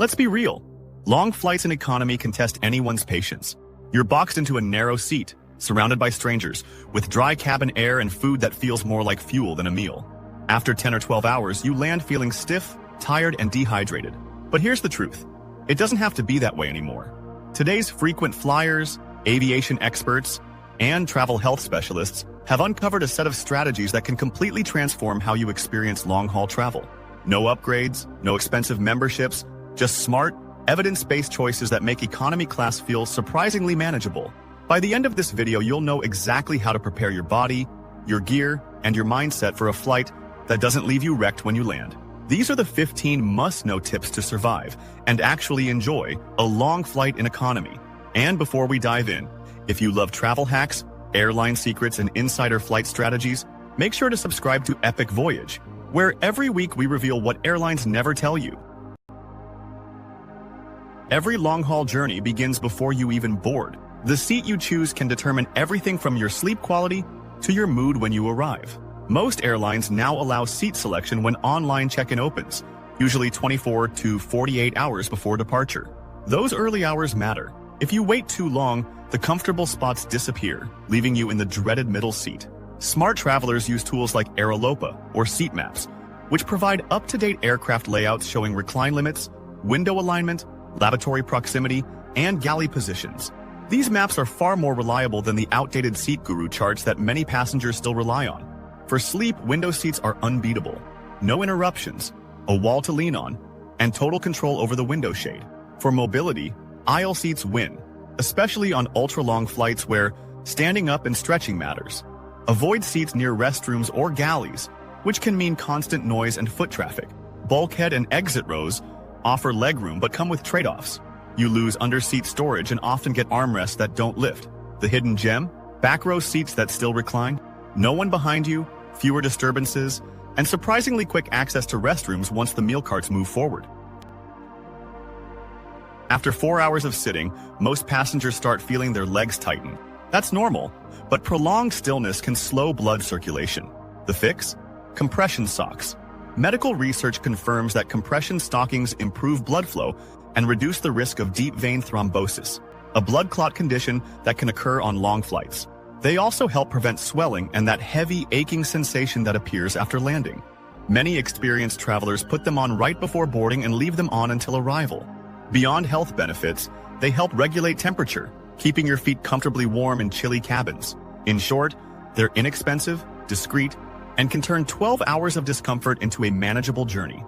Let's be real. Long flights in economy can test anyone's patience. You're boxed into a narrow seat, surrounded by strangers, with dry cabin air and food that feels more like fuel than a meal. After 10 or 12 hours, you land feeling stiff, tired, and dehydrated. But here's the truth. It doesn't have to be that way anymore. Today's frequent flyers, aviation experts, and travel health specialists have uncovered a set of strategies that can completely transform how you experience long-haul travel. No upgrades, no expensive memberships, just smart, evidence-based choices that make economy class feel surprisingly manageable. By the end of this video, you'll know exactly how to prepare your body, your gear, and your mindset for a flight that doesn't leave you wrecked when you land. These are the 15 must-know tips to survive and actually enjoy a long flight in economy. And before we dive in, if you love travel hacks, airline secrets, and insider flight strategies, make sure to subscribe to Epic Voyage, where every week we reveal what airlines never tell you. Every long-haul journey begins before you even board. The seat you choose can determine everything from your sleep quality to your mood when you arrive. Most airlines now allow seat selection when online check-in opens, usually 24 to 48 hours before departure. Those early hours matter. If you wait too long, the comfortable spots disappear, leaving you in the dreaded middle seat. Smart travelers use tools like Aerolopa or seat maps, which provide up-to-date aircraft layouts showing recline limits, window alignment, lavatory proximity, and galley positions. These maps are far more reliable than the outdated seat guru charts that many passengers still rely on. For sleep, window seats are unbeatable. No interruptions, a wall to lean on, and total control over the window shade. For mobility, aisle seats win, especially on ultra-long flights where standing up and stretching matters. Avoid seats near restrooms or galleys, which can mean constant noise and foot traffic. Bulkhead and exit rows offer legroom but come with trade-offs. You lose under-seat storage and often get armrests that don't lift. The hidden gem? Back row seats that still recline, no one behind you, fewer disturbances, and surprisingly quick access to restrooms once the meal carts move forward. After 4 hours of sitting, most passengers start feeling their legs tighten. That's normal, but prolonged stillness can slow blood circulation. The fix? Compression socks. Medical research confirms that compression stockings improve blood flow and reduce the risk of deep vein thrombosis, a blood clot condition that can occur on long flights. They also help prevent swelling and that heavy, aching sensation that appears after landing. Many experienced travelers put them on right before boarding and leave them on until arrival. Beyond health benefits, they help regulate temperature, keeping your feet comfortably warm in chilly cabins. In short, they're inexpensive, discreet, and can turn 12 hours of discomfort into a manageable journey.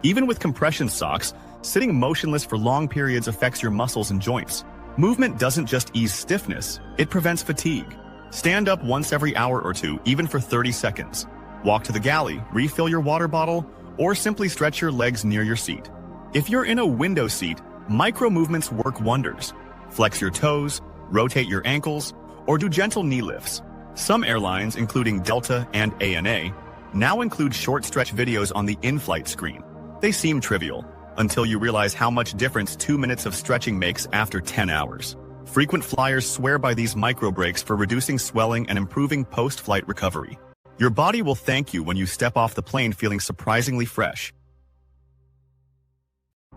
Even with compression socks, sitting motionless for long periods affects your muscles and joints. Movement doesn't just ease stiffness, it prevents fatigue. Stand up once every hour or two, even for 30 seconds. Walk to the galley, refill your water bottle, or simply stretch your legs near your seat. If you're in a window seat, micro movements work wonders. Flex your toes, rotate your ankles, or do gentle knee lifts. Some airlines, including Delta and ANA, now include short stretch videos on the in-flight screen. They seem trivial, until you realize how much difference 2 minutes of stretching makes after 10 hours. Frequent flyers swear by these micro breaks for reducing swelling and improving post-flight recovery. Your body will thank you when you step off the plane feeling surprisingly fresh.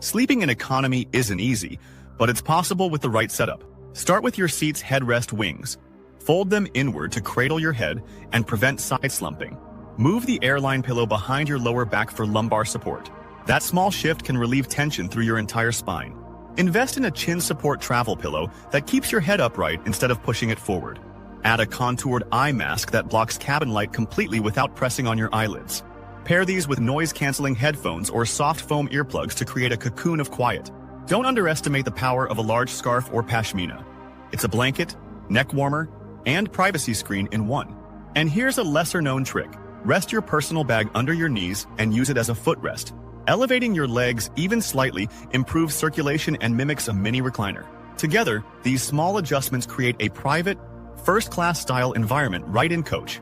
Sleeping in economy isn't easy, but it's possible with the right setup. Start with your seat's headrest wings. Fold them inward to cradle your head and prevent side slumping. Move the airline pillow behind your lower back for lumbar support. That small shift can relieve tension through your entire spine. Invest in a chin support travel pillow that keeps your head upright instead of pushing it forward. Add a contoured eye mask that blocks cabin light completely without pressing on your eyelids. Pair these with noise-canceling headphones or soft foam earplugs to create a cocoon of quiet. Don't underestimate the power of a large scarf or pashmina. It's a blanket, neck warmer, and privacy screen in one. And here's a lesser-known trick. Rest your personal bag under your knees and use it as a footrest. Elevating your legs even slightly improves circulation and mimics a mini recliner. Together, these small adjustments create a private, first-class style environment right in coach.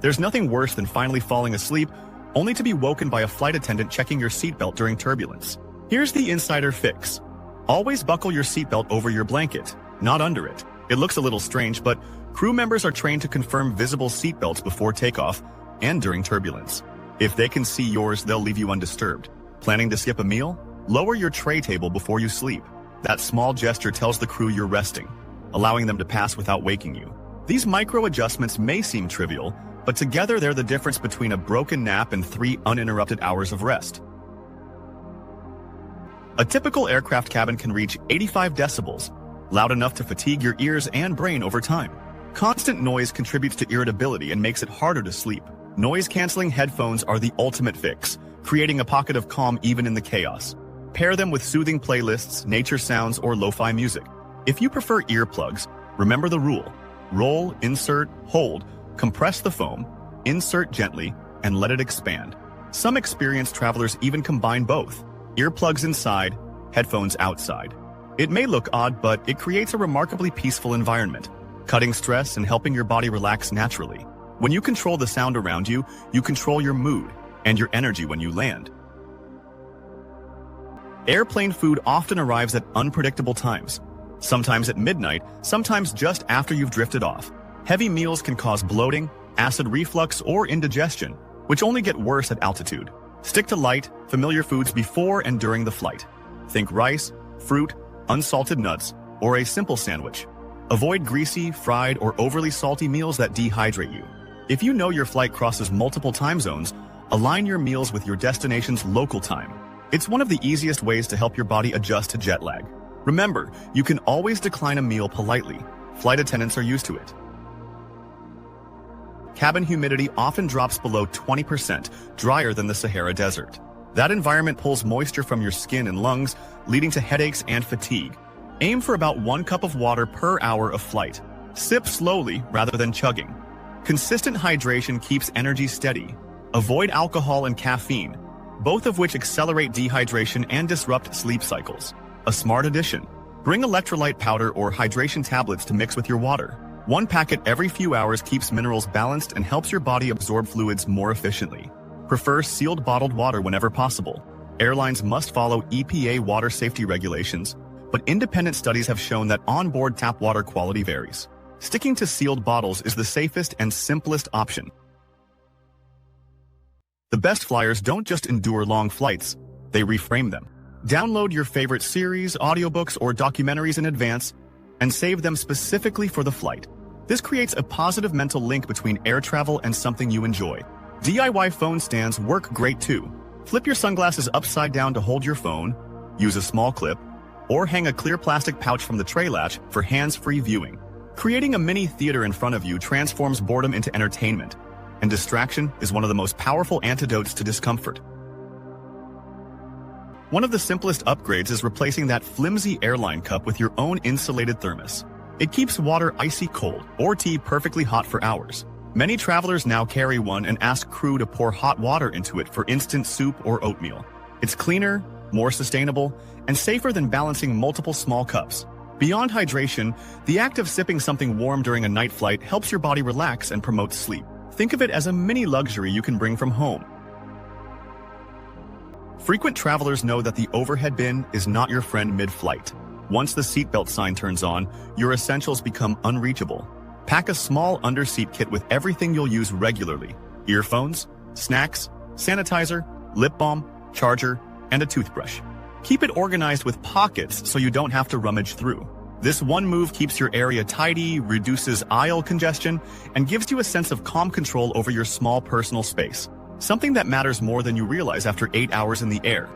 There's nothing worse than finally falling asleep, only to be woken by a flight attendant checking your seatbelt during turbulence. Here's the insider fix. Always buckle your seatbelt over your blanket, not under it. It looks a little strange, but crew members are trained to confirm visible seatbelts before takeoff and during turbulence. If they can see yours, they'll leave you undisturbed. Planning to skip a meal? Lower your tray table before you sleep. That small gesture tells the crew you're resting, allowing them to pass without waking you. These micro adjustments may seem trivial, but together they're the difference between a broken nap and 3 uninterrupted hours of rest. A typical aircraft cabin can reach 85 decibels, loud enough to fatigue your ears and brain over time. Constant noise contributes to irritability and makes it harder to sleep. Noise-canceling headphones are the ultimate fix, creating a pocket of calm even in the chaos. Pair them with soothing playlists, nature sounds, or lo-fi music. If you prefer earplugs, remember the rule. Roll, insert, hold, compress the foam, insert gently, and let it expand. Some experienced travelers even combine both. Earplugs inside, headphones outside. It may look odd, but it creates a remarkably peaceful environment, cutting stress and helping your body relax naturally. When you control the sound around you, you control your mood and your energy when you land. Airplane food often arrives at unpredictable times, sometimes at midnight, sometimes just after you've drifted off. Heavy meals can cause bloating, acid reflux, or indigestion, which only get worse at altitude. Stick to light, familiar foods before and during the flight. Think rice, fruit, unsalted nuts, or a simple sandwich. Avoid greasy, fried, or overly salty meals that dehydrate you. If you know your flight crosses multiple time zones, align your meals with your destination's local time. It's one of the easiest ways to help your body adjust to jet lag. Remember, you can always decline a meal politely. Flight attendants are used to it. Cabin humidity often drops below 20%, drier than the Sahara Desert. That environment pulls moisture from your skin and lungs, leading to headaches and fatigue. Aim for about 1 cup of water per hour of flight. Sip slowly rather than chugging. Consistent hydration keeps energy steady. Avoid alcohol and caffeine, both of which accelerate dehydration and disrupt sleep cycles. A smart addition. Bring electrolyte powder or hydration tablets to mix with your water. 1 packet every few hours keeps minerals balanced and helps your body absorb fluids more efficiently. Prefer sealed bottled water whenever possible. Airlines must follow EPA water safety regulations, but independent studies have shown that onboard tap water quality varies. Sticking to sealed bottles is the safest and simplest option. The best flyers don't just endure long flights, they reframe them. Download your favorite series, audiobooks, or documentaries in advance and save them specifically for the flight. This creates a positive mental link between air travel and something you enjoy. DIY phone stands work great too. Flip your sunglasses upside down to hold your phone, use a small clip, or hang a clear plastic pouch from the tray latch for hands-free viewing. Creating a mini theater in front of you transforms boredom into entertainment, and distraction is one of the most powerful antidotes to discomfort. One of the simplest upgrades is replacing that flimsy airline cup with your own insulated thermos. It keeps water icy cold or tea perfectly hot for hours. Many travelers now carry one and ask crew to pour hot water into it for instant soup or oatmeal. It's cleaner, more sustainable, and safer than balancing multiple small cups. Beyond hydration, the act of sipping something warm during a night flight helps your body relax and promotes sleep. Think of it as a mini luxury you can bring from home. Frequent travelers know that the overhead bin is not your friend mid-flight. Once the seatbelt sign turns on, your essentials become unreachable. Pack a small underseat kit with everything you'll use regularly: earphones, snacks, sanitizer, lip balm, charger, and a toothbrush. Keep it organized with pockets so you don't have to rummage through. This one move keeps your area tidy, reduces aisle congestion, and gives you a sense of calm control over your small personal space. Something that matters more than you realize after 8 hours in the air.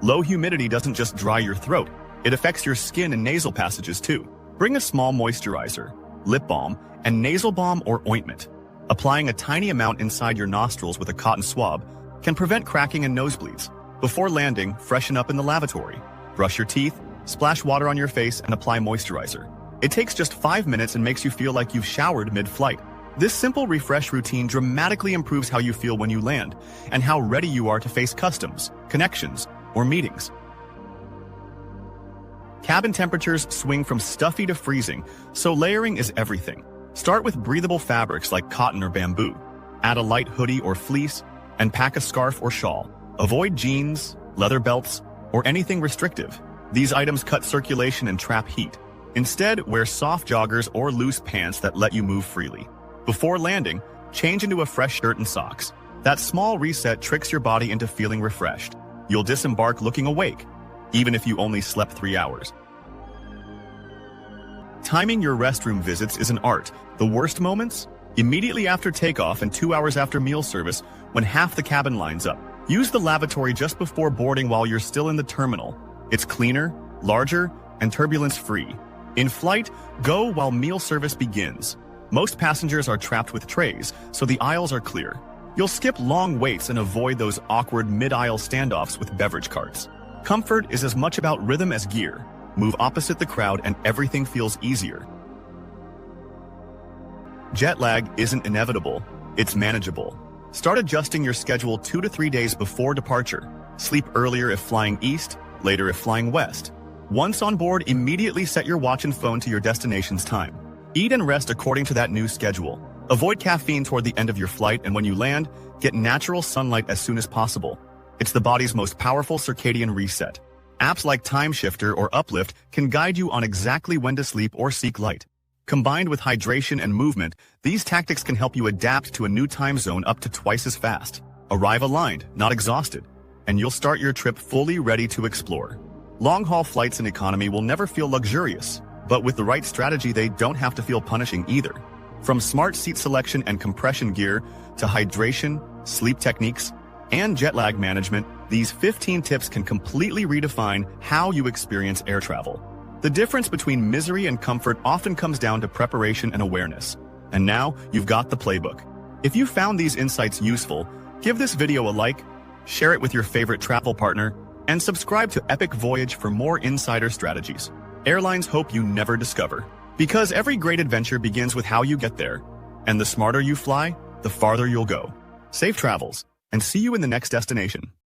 Low humidity doesn't just dry your throat, it affects your skin and nasal passages too. Bring a small moisturizer, lip balm, and nasal balm or ointment. Applying a tiny amount inside your nostrils with a cotton swab can prevent cracking and nosebleeds. Before landing, freshen up in the lavatory. Brush your teeth, splash water on your face, and apply moisturizer. It takes just 5 minutes and makes you feel like you've showered mid-flight. This simple refresh routine dramatically improves how you feel when you land and how ready you are to face customs, connections, or meetings. Cabin temperatures swing from stuffy to freezing, so layering is everything. Start with breathable fabrics like cotton or bamboo. Add a light hoodie or fleece, and pack a scarf or shawl. Avoid jeans, leather belts, or anything restrictive. These items cut circulation and trap heat. Instead, wear soft joggers or loose pants that let you move freely. Before landing, change into a fresh shirt and socks. That small reset tricks your body into feeling refreshed. You'll disembark looking awake, even if you only slept 3 hours. Timing your restroom visits is an art. The worst moments? Immediately after takeoff and 2 hours after meal service, when half the cabin lines up. Use the lavatory just before boarding while you're still in the terminal. It's cleaner, larger, and turbulence-free. In flight, go while meal service begins. Most passengers are trapped with trays, so the aisles are clear. You'll skip long waits and avoid those awkward mid-aisle standoffs with beverage carts. Comfort is as much about rhythm as gear. Move opposite the crowd and everything feels easier. Jet lag isn't inevitable, it's manageable. Start adjusting your schedule 2 to 3 days before departure. Sleep earlier if flying east, later if flying west. Once on board, immediately set your watch and phone to your destination's time. Eat and rest according to that new schedule. Avoid caffeine toward the end of your flight, and when you land, get natural sunlight as soon as possible. It's the body's most powerful circadian reset. Apps like Time Shifter or Uplift can guide you on exactly when to sleep or seek light. Combined with hydration and movement, these tactics can help you adapt to a new time zone up to twice as fast. Arrive aligned, not exhausted, and you'll start your trip fully ready to explore. Long-haul flights in economy will never feel luxurious, but with the right strategy, they don't have to feel punishing either. From smart seat selection and compression gear to hydration, sleep techniques, and jet lag management, these 15 tips can completely redefine how you experience air travel. The difference between misery and comfort often comes down to preparation and awareness. And now, you've got the playbook. If you found these insights useful, give this video a like, share it with your favorite travel partner, and subscribe to Epic Voyage for more insider strategies. Airlines hope you never discover. Because every great adventure begins with how you get there. And the smarter you fly, the farther you'll go. Safe travels, and see you in the next destination.